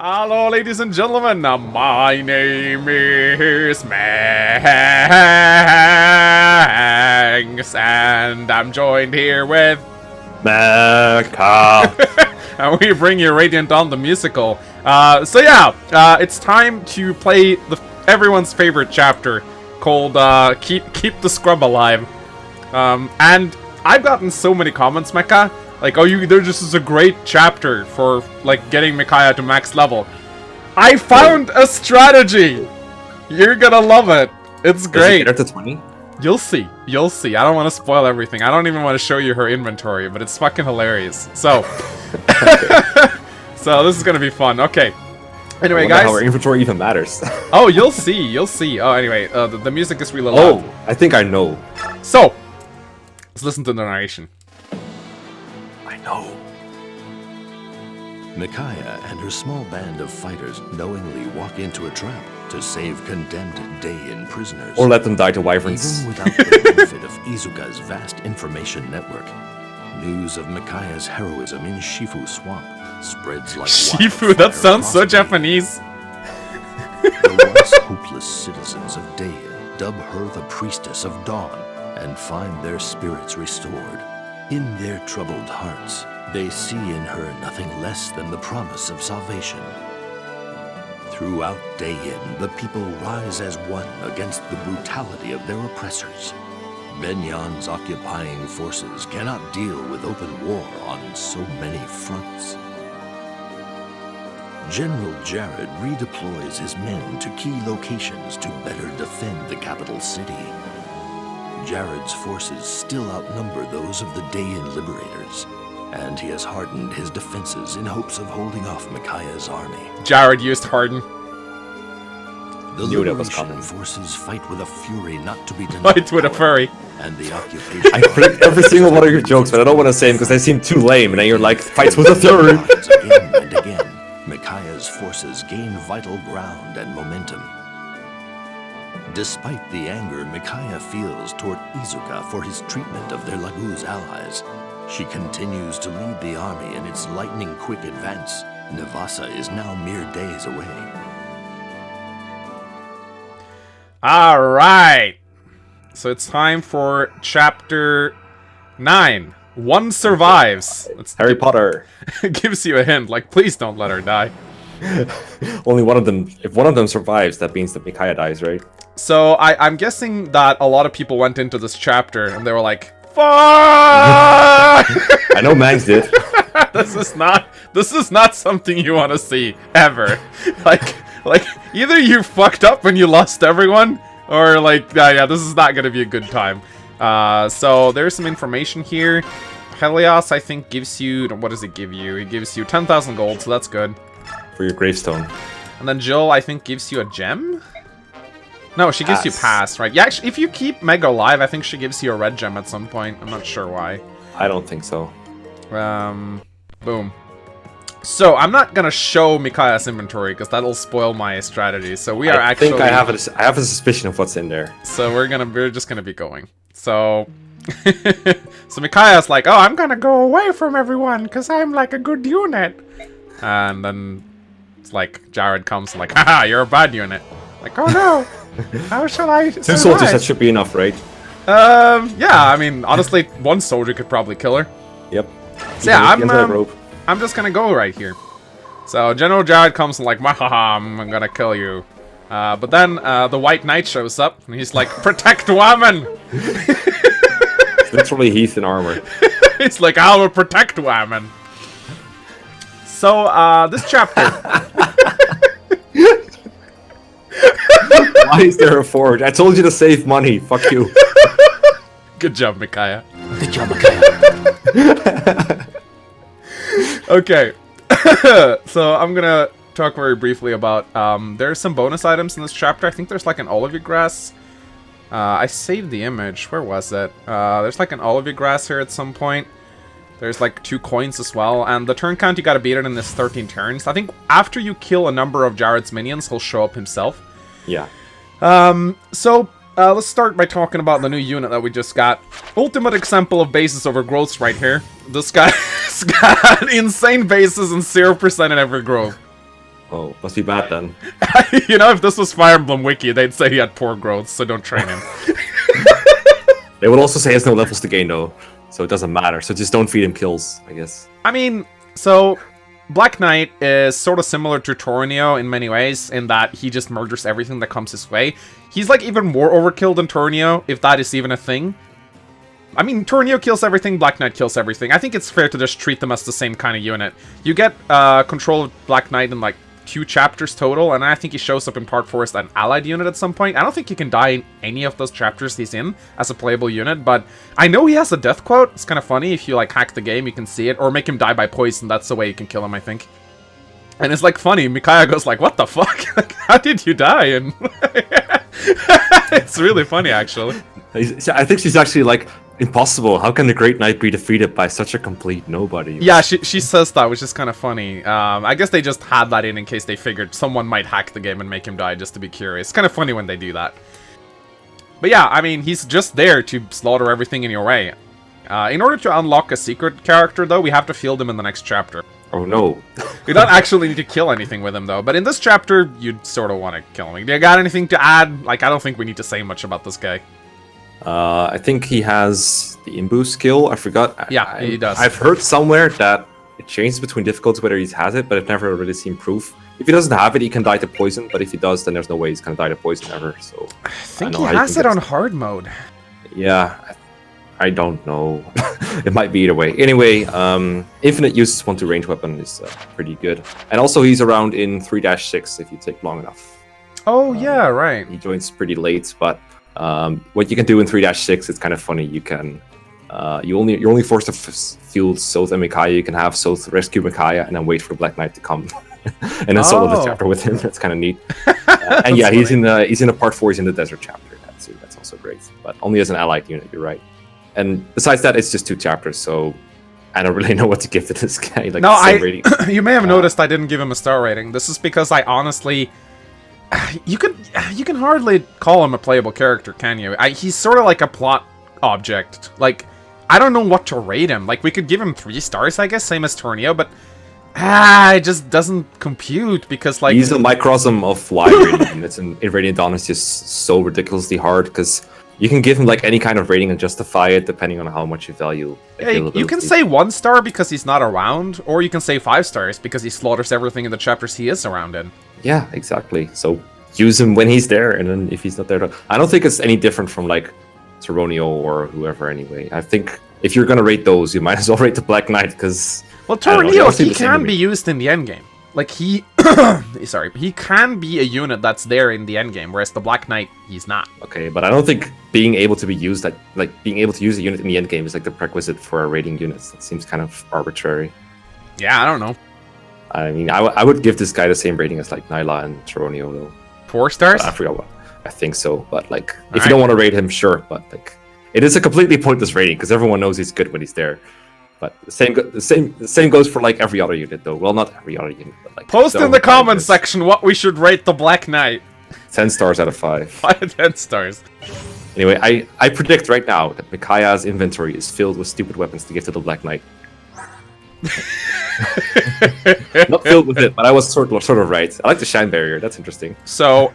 Hello, ladies and gentlemen. My name is Mangs, and I'm joined here with Micaiah. and we bring you Radiant Dawn the musical. It's time to play everyone's favorite chapter called Keep the Scrub Alive. And I've gotten so many comments, Mecca. Like, this is a great chapter for, like, getting Micaiah to max level. I found a strategy! You're gonna love it. It's great. Does it get her to 20? You'll see. You'll see. I don't want to spoil everything. I don't even want to show you her inventory, but it's fucking hilarious. So, so this is gonna be fun. Okay. Anyway, guys. How her inventory even matters. Oh, you'll see. You'll see. Oh, anyway, the music is really loud. Oh, I think I know. So, let's listen to the narration. No. Micaiah and her small band of fighters knowingly walk into a trap to save condemned Dayan prisoners. Or let them die to wyverns. Even without the benefit of Izuka's vast information network, news of Micaiah's heroism in Shifu Swamp spreads like Shifu, that sounds so Japanese. The once hopeless citizens of Dayan dub her the Priestess of Dawn and find their spirits restored. In their troubled hearts, they see in her nothing less than the promise of salvation. Throughout Dayan, the people rise as one against the brutality of their oppressors. Benyan's occupying forces cannot deal with open war on so many fronts. General Jared redeploys his men to key locations to better defend the capital city. Jared's forces still outnumber those of the Dayan liberators, and he has hardened his defenses in hopes of holding off Micaiah's army. Jared used harden. The Knew that was liberation coming. forces fight with a fury not to be denied. Fight with a furry. And the occupation. I predict every single one of your jokes, but I don't want to say them because they seem too lame, and then you're like, fights with a fury. Again and again, Micaiah's forces gain vital ground and momentum. Despite the anger Micaiah feels toward Izuka for his treatment of their Laguz allies, she continues to lead the army in its lightning-quick advance. Navasa is now mere days away. Alright. So it's time for Chapter 9. One survives. It's Harry Potter. gives you a hint, like, please don't let her die. Only one of them. If one of them survives, that means that Micaiah dies, right? So I'm guessing that a lot of people went into this chapter and they were like, fuck! I know Mangs did. This is not something you want to see ever. Like either you fucked up and you lost everyone, or like yeah, this is not gonna be a good time. So there's some information here. Helios, I think, gives you, what does it give you? It gives you 10,000 gold, so that's good. For your gravestone. And then Jill, I think, gives you a gem. No, she gives you pass, right? Yeah, actually, if you keep Meg alive, I think she gives you a red gem at some point. I'm not sure why. I don't think so. Boom. So, I'm not gonna show Micaiah's inventory, because that'll spoil my strategy. So, we are actually... I have a suspicion of what's in there. So, we're just gonna be going. So... so, Micaiah's like, oh, I'm gonna go away from everyone, because I'm like a good unit. And then, it's like, Jared comes and like, haha, you're a bad unit. Like, oh no! How shall I survive? 2 soldiers, that should be enough, right? Yeah, I mean, honestly, 1 soldier could probably kill her. Yep. So yeah, I'm just gonna go right here. So General Jared comes and like, wahaha, I'm gonna kill you. But then the White Knight shows up and he's like, protect women! Literally Heath in armor. He's like, I will protect women. So this chapter. Why is there a forge? I told you to save money. Fuck you. Good job, Micaiah. Good job, Micaiah. Okay. So I'm gonna talk very briefly about there's some bonus items in this chapter. I think there's like an olivia grass. I saved the image. Where was it? There's like an olivia grass here at some point. There's like 2 coins as well, and the turn count you gotta beat it in this 13 turns. I think after you kill a number of Jared's minions, he'll show up himself. Yeah. Let's start by talking about the new unit that we just got. Ultimate example of bases over growths right here. This guy's got insane bases and 0% in every growth. Oh, must be bad then. You know, if this was Fire Emblem Wiki, they'd say he had poor growth, so don't train him. They would also say he has no levels to gain though, so it doesn't matter. So just don't feed him kills, I guess. I mean, so Black Knight is sort of similar to Tornio in many ways, in that he just murders everything that comes his way. He's like even more overkill than Tornio, if that is even a thing. I mean, Tornio kills everything, Black Knight kills everything. I think it's fair to just treat them as the same kind of unit. You get control of Black Knight in like 2 chapters total, and I think he shows up in Part 4 as an allied unit at some point. I don't think he can die in any of those chapters he's in as a playable unit, but I know he has a death quote. It's kind of funny. If you like hack the game, you can see it, or make him die by poison. That's the way you can kill him, I think. And it's like funny, Micaiah goes like, what the fuck? Like, how did you die? And it's really funny, actually. I think she's actually like, impossible. How can the Great Knight be defeated by such a complete nobody? Yeah, she says that, which is kind of funny. I guess they just had that in case they figured someone might hack the game and make him die just to be curious. It's kind of funny when they do that. But yeah, I mean, he's just there to slaughter everything in your way. In order to unlock a secret character, though, we have to field him in the next chapter. Oh no. We don't actually need to kill anything with him, though. But in this chapter, you'd sort of want to kill him. Do you got anything to add? Like, I don't think we need to say much about this guy. I think he has the Imbu skill. I forgot. Yeah, he does. I've heard somewhere that it changes between difficulties whether he has it, but I've never really seen proof. If he doesn't have it, he can die to poison, but if he does, then there's no way he's gonna die to poison ever. So I think he has it on hard mode. Yeah, I don't know. It might be either way. Anyway, infinite use 1-2 range weapon is pretty good, and also he's around in 3-6 if you take long enough. Oh yeah, right. He joins pretty late, but what you can do in 3-6, it's kind of funny. You can you're only forced to field Soth and Micaiah. You can have Soth rescue Micaiah and then wait for the Black Knight to come, and then solo the chapter with him. That's kind of neat. And yeah, he's in a Part 4. He's in the desert chapter. That's also great, but only as an allied unit. You're right. And besides that, it's just 2 chapters, so I don't really know what to give to this guy. Like, no, you may have noticed I didn't give him a star rating. This is because I honestly. You can hardly call him a playable character, can you? He's sort of like a plot object. Like, I don't know what to rate him. Like, we could give him 3 stars, I guess, same as Tornio, but it just doesn't compute because, like, he's a microcosm of why rating units in Radiant Dawn is just so ridiculously hard, because you can give him like any kind of rating and justify it depending on how much you value. You can say 1 star because he's not around, or you can say 5 stars because he slaughters everything in the chapters he is around in. Yeah, exactly. So use him when he's there, and then if he's not there, I don't think it's any different from like Toronio or whoever. Anyway, I think if you're gonna rate those, you might as well rate the Black Knight, because Toronio, he can be used in the endgame. Like he can be a unit that's there in the endgame, whereas the Black Knight, he's not. Okay, but I don't think being able to be used being able to use a unit in the endgame is like the prerequisite for rating units. That seems kind of arbitrary. Yeah, I don't know. I mean, I would give this guy the same rating as like Nyla and Toronio, though. 4 stars? I forgot what. I think so, but like, if you don't want to rate him, sure. But like, it is a completely pointless rating because everyone knows he's good when he's there. But the same goes for like every other unit, though. Well, not every other unit, but like. Post in the comments section what we should rate the Black Knight. 10 stars out of 5. 10 stars. Anyway, I predict right now that Micaiah's inventory is filled with stupid weapons to give to the Black Knight. Not filled with it, but I was sort of right. I like the shine barrier. That's interesting. So,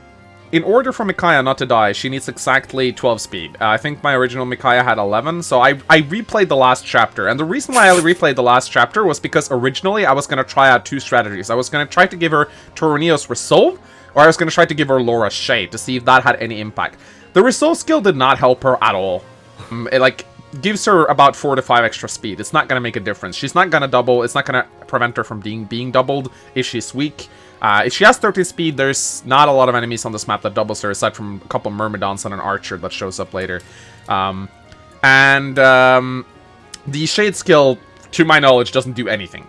in order for Micaiah not to die, she needs exactly 12 speed. I think my original Micaiah had 11, so I replayed the last chapter. And the reason why I replayed the last chapter was because originally I was going to try out 2 strategies. I was going to try to give her Toronio's Resolve, or I was going to try to give her Laura's Shade to see if that had any impact. The Resolve skill did not help her at all. It, like, gives her about 4 to 5 extra speed. It's not going to make a difference. She's not going to double. It's not going to prevent her from being doubled if she's weak. If she has 13 speed, there's not a lot of enemies on this map that doubles her, aside from a couple Myrmidons and an Archer that shows up later. The Shade skill, to my knowledge, doesn't do anything.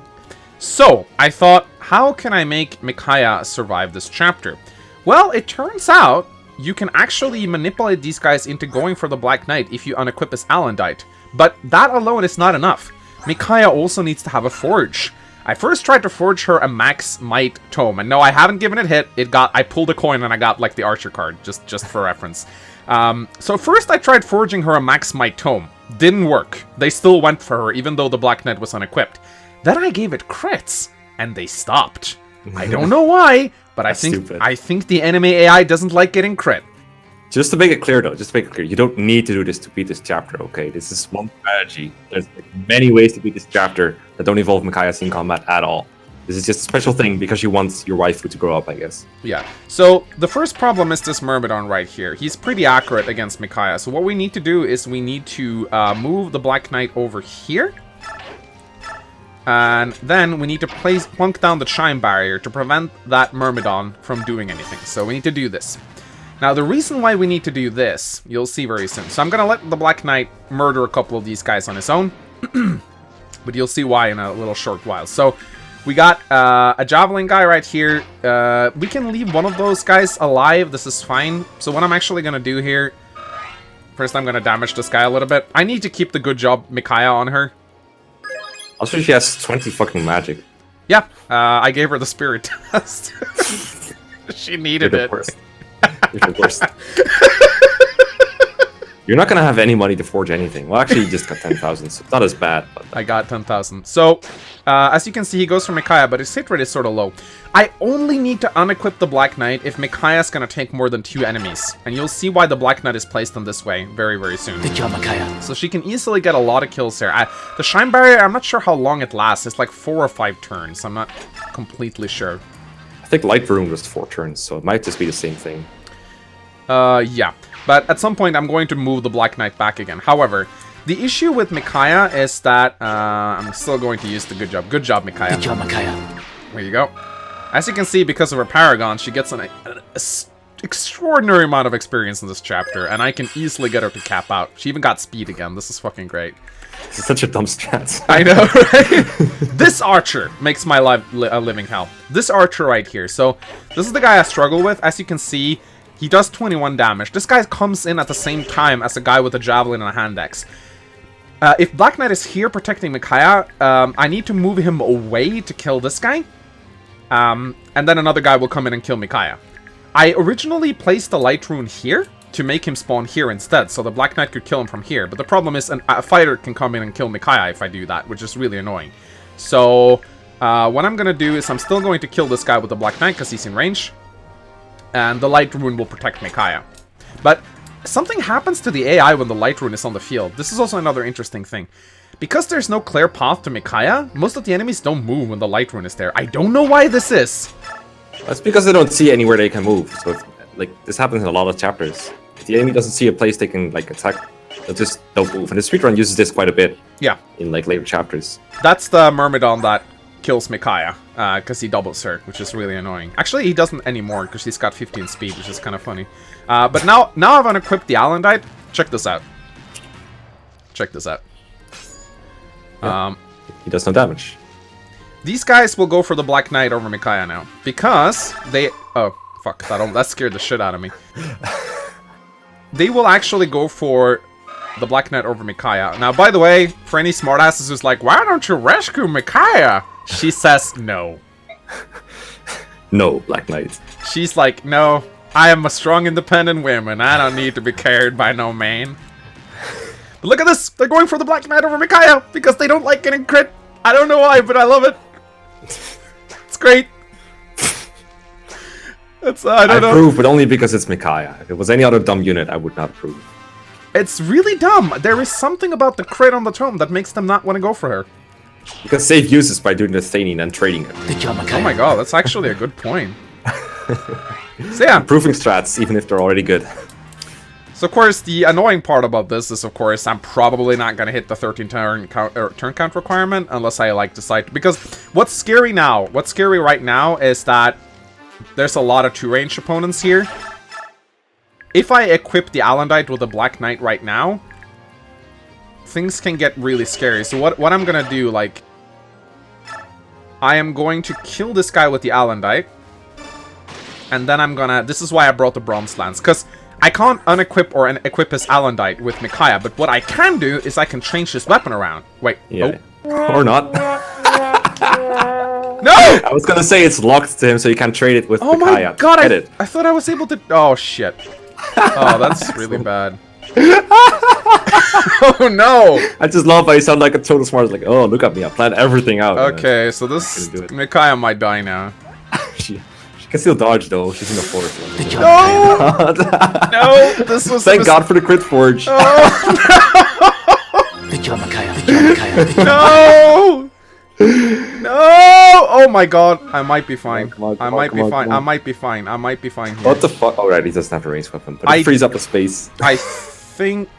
So, I thought, how can I make Micaiah survive this chapter? Well, it turns out you can actually manipulate these guys into going for the Black Knight if you unequip his Alendite. But that alone is not enough. Micaiah also needs to have a forge. I first tried to forge her a Max Might Tome, and no, I haven't given it hit. I pulled a coin and I got like the Archer card, just for reference. So first I tried forging her a Max Might Tome. Didn't work. They still went for her, even though the Black Knight was unequipped. Then I gave it crits, and they stopped. I don't know why, but That's stupid. I think the enemy AI doesn't like getting crit. Just to make it clear, though, you don't need to do this to beat this chapter, okay? This is one strategy. There's many ways to beat this chapter that don't involve Micaiah in combat at all. This is just a special thing because you want your waifu to grow up, I guess. Yeah, so the first problem is this Myrmidon right here. He's pretty accurate against Micaiah, so what we need to do is we need to move the Black Knight over here. And then we need to plunk down the Chime Barrier to prevent that Myrmidon from doing anything. So we need to do this. Now, the reason why we need to do this, you'll see very soon. So I'm going to let the Black Knight murder a couple of these guys on his own. But you'll see why in a little short while. So we got a Javelin guy right here. We can leave one of those guys alive. This is fine. So what I'm actually going to do here... First, I'm going to damage this guy a little bit. I need to keep the good job Micaiah on her. Also, she has 20 fucking magic. Yeah, I gave her the spirit test. She needed it. Worst. You're the worst. You're not gonna have any money to forge anything. Well, actually, you just got 10,000, so it's not as bad. But... I got 10,000. So, as you can see, he goes for Micaiah, but his hit rate is sort of low. I only need to unequip the Black Knight if Micaiah's gonna take more than 2 enemies. And you'll see why the Black Knight is placed on this way very, very soon. Good job, Micaiah. So she can easily get a lot of kills here. The Shine Barrier, I'm not sure how long it lasts. It's like 4 or 5 turns. I'm not completely sure. I think Light Rune was 4 turns, so it might just be the same thing. Yeah. But at some point, I'm going to move the Black Knight back again. However, the issue with Micaiah is that I'm still going to use the good job. Good job, Micaiah. Good job, Micaiah. There you go. As you can see, because of her Paragon, she gets an extraordinary amount of experience in this chapter, and I can easily get her to cap out. She even got speed again. This is fucking great. This is such a dumb strat. I know, right? This archer makes my life a living hell. This archer right here. So, this is the guy I struggle with. As you can see, he does 21 damage. This guy comes in at the same time as a guy with a javelin and a hand axe. If Black Knight is here protecting Micaiah, I need to move him away to kill this guy. And then another guy will come in and kill Micaiah. I originally placed the Light Rune here to make him spawn here instead, so the Black Knight could kill him from here. But the problem is a fighter can come in and kill Micaiah if I do that, which is really annoying. So, what I'm going to do is I'm still going to kill this guy with the Black Knight because he's in range. And the Light Rune will protect Micaiah. But something happens to the AI when the Light Rune is on the field. This is also another interesting thing. Because there's no clear path to Micaiah, most of the enemies don't move when the Light Rune is there. I don't know why this is. That's because they don't see anywhere they can move. So, this happens in a lot of chapters. If the enemy doesn't see a place they can, attack, they just don't move. And the speedrun uses this quite a bit. Yeah. In, later chapters. That's the Myrmidon that kills Micaiah, because he doubles her, which is really annoying. Actually, he doesn't anymore, because he's got 15 speed, which is kind of funny. But now I've unequipped the Alendite. Check this out. Check this out. Yeah. He does no damage. These guys will go for the Black Knight over Micaiah now, because they... Oh, fuck, that scared the shit out of me. They will actually go for the Black Knight over Micaiah. Now, by the way, for any smartasses who's like, why don't you rescue Micaiah? She says no. No, Black Knight. She's like, no, I am a strong, independent woman. I don't need to be carried by no man. But look at this. They're going for the Black Knight over Micaiah because they don't like getting crit. I don't know why, but I love it. It's great. I don't know. approve, but only because it's Micaiah. If it was any other dumb unit, I would not approve. It's really dumb. There is something about the crit on the tome that makes them not want to go for her. You can save uses by doing the Thanian and trading it. Good job, Micaiah. Oh my god, that's actually a good point. So yeah. Improving strats, even if they're already good. So of course, the annoying part about this is, of course, I'm probably not going to hit the 13 turn count requirement unless I decide to, because what's scary right now is that there's a lot of 2-range opponents here. If I equip the Alendite with a Black Knight right now, things can get really scary. So what I'm going to do, I am going to kill this guy with the Alendite. And then I'm going to... This is why I brought the Bronze Lance, because I can't unequip or equip his Alendite with Micaiah, but what I can do is I can change his weapon around. Wait. Yeah. Oh. Or not. No! I was gonna say it's locked to him, so you can't trade it with Micaiah. Oh my god, I thought I was able to... Oh, shit. Oh, that's really bad. Oh, no! I just love how you sound like a total smart. Like, oh, look at me, I planned everything out. Okay, so this... Micaiah might die now. can still dodge though. She's in the forest. No! No! This was... Thank God for the crit forge. Good job, Micaiah. Good job, Micaiah. Good job. No! No! Oh my god. I might be fine. I might be fine. I might be fine. I might be fine here. What the fuck? Alright, he doesn't have a ranged weapon, but it frees up the space. I think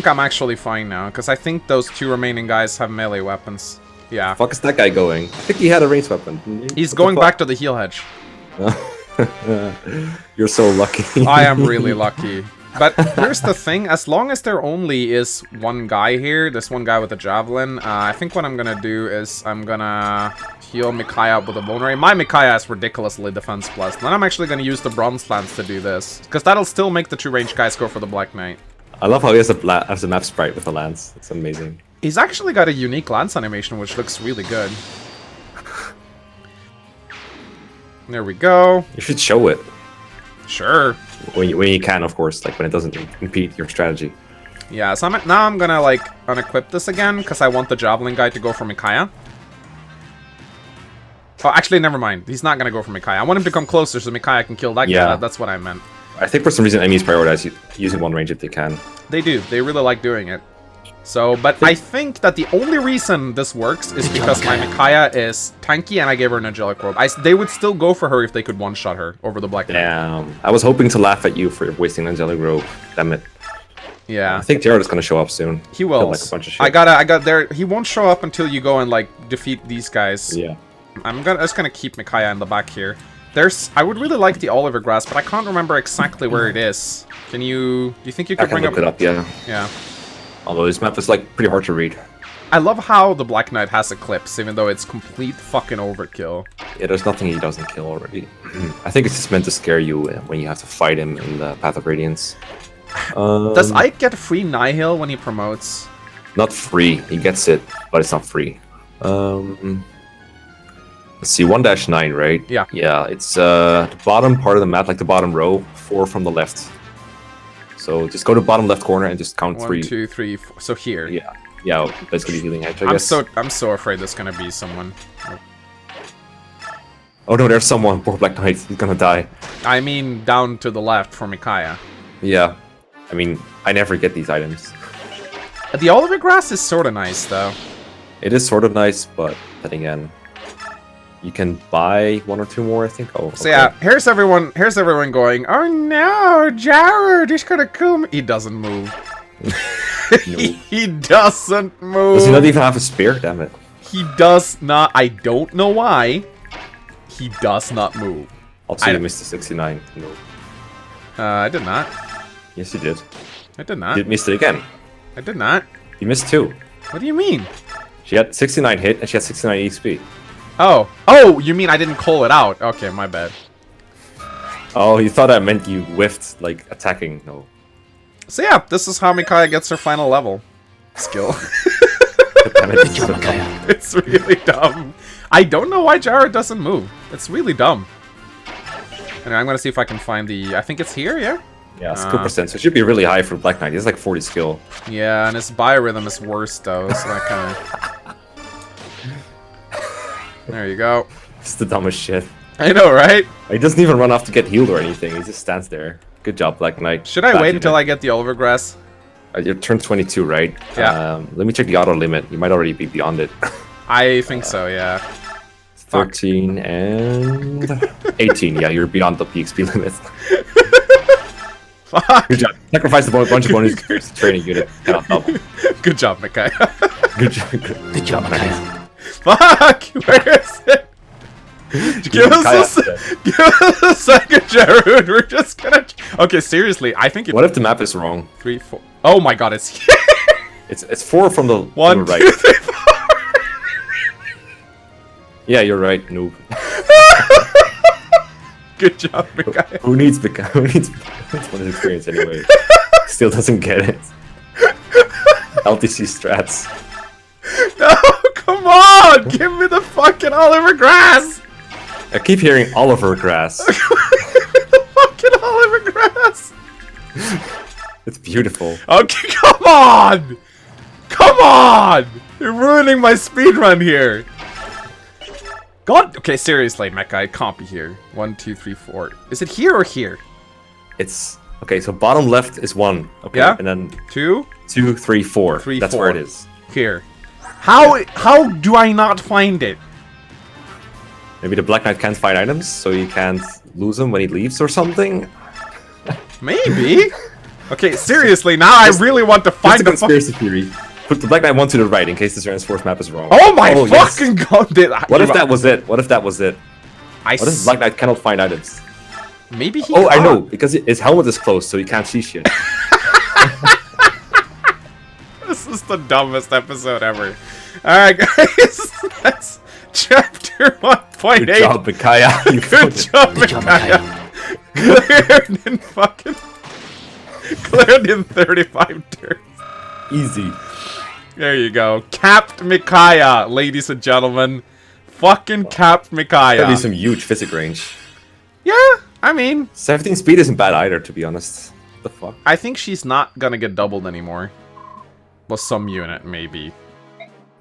I'm actually fine now, because I think those 2 remaining guys have melee weapons. Yeah. Fuck is that guy going? I think he had a ranged weapon. Didn't he? He's going back to the heal hedge. You're so lucky. I am really lucky. But here's the thing, as long as there only is one guy here, this one guy with the javelin, I think what I'm gonna do is I'm gonna heal Micaiah up with a bone ray. My Micaiah is ridiculously defense plus. Then I'm actually gonna use the bronze lance to do this, because that'll still make the 2 ranged guys go for the Black Knight. I love how he has a map sprite with the lance. It's amazing. He's actually got a unique lance animation, which looks really good. There we go. You should show it. Sure. When you can, of course, like when it doesn't impede your strategy. Yeah, so now I'm gonna, like, unequip this again, because I want the javelin guy to go for Micaiah. Oh, actually, never mind. He's not gonna go for Micaiah. I want him to come closer so Micaiah can kill that guy. That's what I meant. I think for some reason enemies prioritize using one range if they can. They do. They really like doing it. So, but I think that the only reason this works is because my Micaiah is tanky and I gave her an angelic robe. They would still go for her if they could one-shot her over the Black Knight. Damn. I was hoping to laugh at you for wasting angelic robe. Damn it. Yeah. I think Jared is gonna show up soon. He will. Like a bunch of shit. I got there. He won't show up until you go and, like, defeat these guys. Yeah. I'm just gonna keep Micaiah in the back here. I would really like the Oliver Grass, but I can't remember exactly where it is. Do you think you could bring look it up, yeah. Yeah. Although this map is, like, pretty hard to read. I love how the Black Knight has Eclipse, even though it's complete fucking overkill. Yeah, there's nothing he doesn't kill already. I think it's just meant to scare you when you have to fight him in the Path of Radiance. Does Ike get free Nihil when he promotes? Not free. He gets it, but it's not free. Let's see, 1-9, right? Yeah. Yeah, it's the bottom part of the map, like the bottom row, 4 from the left. So just go to bottom left corner and just count 3. 1, 2, 3, 4. So here. Yeah. Yeah, basically healing edge, I guess. I'm so afraid there's gonna be someone. Oh no, there's someone. Poor Black Knight. He's gonna die. I mean, down to the left for Micaiah. Yeah. I mean, I never get these items. The Oliver Grass is sort of nice, though. It is sort of nice, but then again, you can buy 1 or 2 more, I think. Oh, okay. So yeah, here's everyone going, oh no, Jared, he's gonna kill me. He doesn't move. He doesn't move. Does he not even have a spear? Damn it. He does not. I don't know why. He does not move. Also, you missed the 69. No. I did not. Yes, you did. I did not. You missed it again. I did not. You missed 2. What do you mean? She had 69 hit and she had 69 EXP. Oh. Oh, you mean I didn't call it out? Okay, my bad. Oh, you thought I meant you whiffed, like, attacking. No. So yeah, this is how Micaiah gets her final level. Skill. It's really dumb. I don't know why Jared doesn't move. It's really dumb. Anyway, I'm gonna see if I can find the... I think it's here, yeah? Yeah, skill percent. So it should be really high for Black Knight. He has like 40 skill. Yeah, and his biorhythm is worse, though, so that kind of... There you go. It's the dumbest shit. I know, right? He doesn't even run off to get healed or anything. He just stands there. Good job, Black Knight. Should I wait until I get the Oliver Grass? You're turn 22, right? Yeah. Let me check the auto limit. You might already be beyond it. I think so, yeah. 13 and 18. Yeah, you're beyond the PXP limit. Fuck. Good job. Sacrifice a bunch of bonus training unit. Cannot double. Good job, Micaiah. Good job. Good job, Micaiah. Fuck! Where is it? Give us a second, Jared. We're just gonna... Okay, seriously, I think it... What if the map is wrong? 3, 4... Oh my god, it's here! It's 4 from the, 1, from the right. 2, 3, 4. Yeah, you're right, noob. Good job, Micaiah. Who needs bonus experience anyway? Still doesn't get it. LTC strats. No, come on! Give me the fucking Oliver Grass! I keep hearing Oliver Grass. The fucking Oliver Grass! It's beautiful. Okay, come on! Come on! You're ruining my speedrun here. God! Okay, seriously, Mecha, it can't be here. 1, 2, 3, 4. Is it here or here? It's okay. So bottom left is 1. Okay, Yeah. and then 2, 2, 3, 4. 3, That's 4. where it is. Here. How do I not find it? Maybe the Black Knight can't find items, so he can't lose them when he leaves or something. Maybe. Okay, seriously, now I really want to find It's a the conspiracy theory. Put the Black Knight 1 to the right in case the Transforce map is wrong. Oh my yes. fucking god! What if that was it? What if that was it? What if Black Knight cannot find items? Maybe he. Oh, I can't. know, because his helmet is closed, so he can't see shit. This is the dumbest episode ever. Alright, guys, that's chapter 1.8. Good job, Micaiah. You Good job, Micaiah. Cleared in fucking. Cleared in 35 turns. Easy. There you go. Capped Micaiah, ladies and gentlemen. Fucking capped Micaiah. That'd be some huge physic range. Yeah, I mean, 17 speed isn't bad either, to be honest. What the fuck? I think she's not gonna get doubled anymore. Well, some unit, maybe.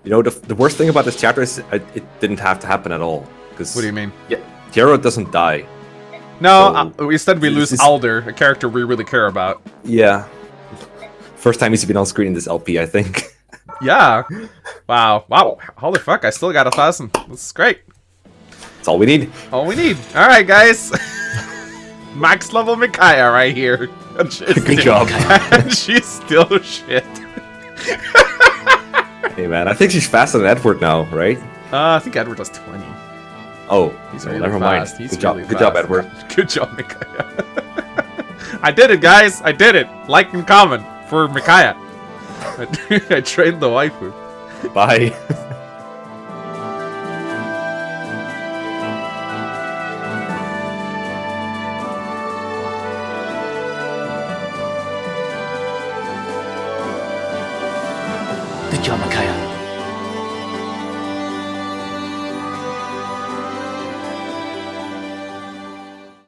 You know, the worst thing about this chapter is it didn't have to happen at all. Cause What do you mean? Yeah, Tiaro doesn't die. No, instead we lose this- Alder, a character we really care about. Yeah. First time he's been on screen in this LP, I think. Yeah. Wow. Wow. Holy fuck, I still got 1,000. This is great. That's all we need. All we need. Alright, guys. Max level Micaiah right here. And she's Good still- job. And she's still shit. Hey man, I think she's faster than Edward now, right? I think Edward does 20. Oh, He's well, really never fast. mind. He's Good job, really good job, fast. Edward. Good job, Micaiah. I did it, guys. I did it. Like and comment for Micaiah. I trained the waifu. Bye. Good job, Micaiah.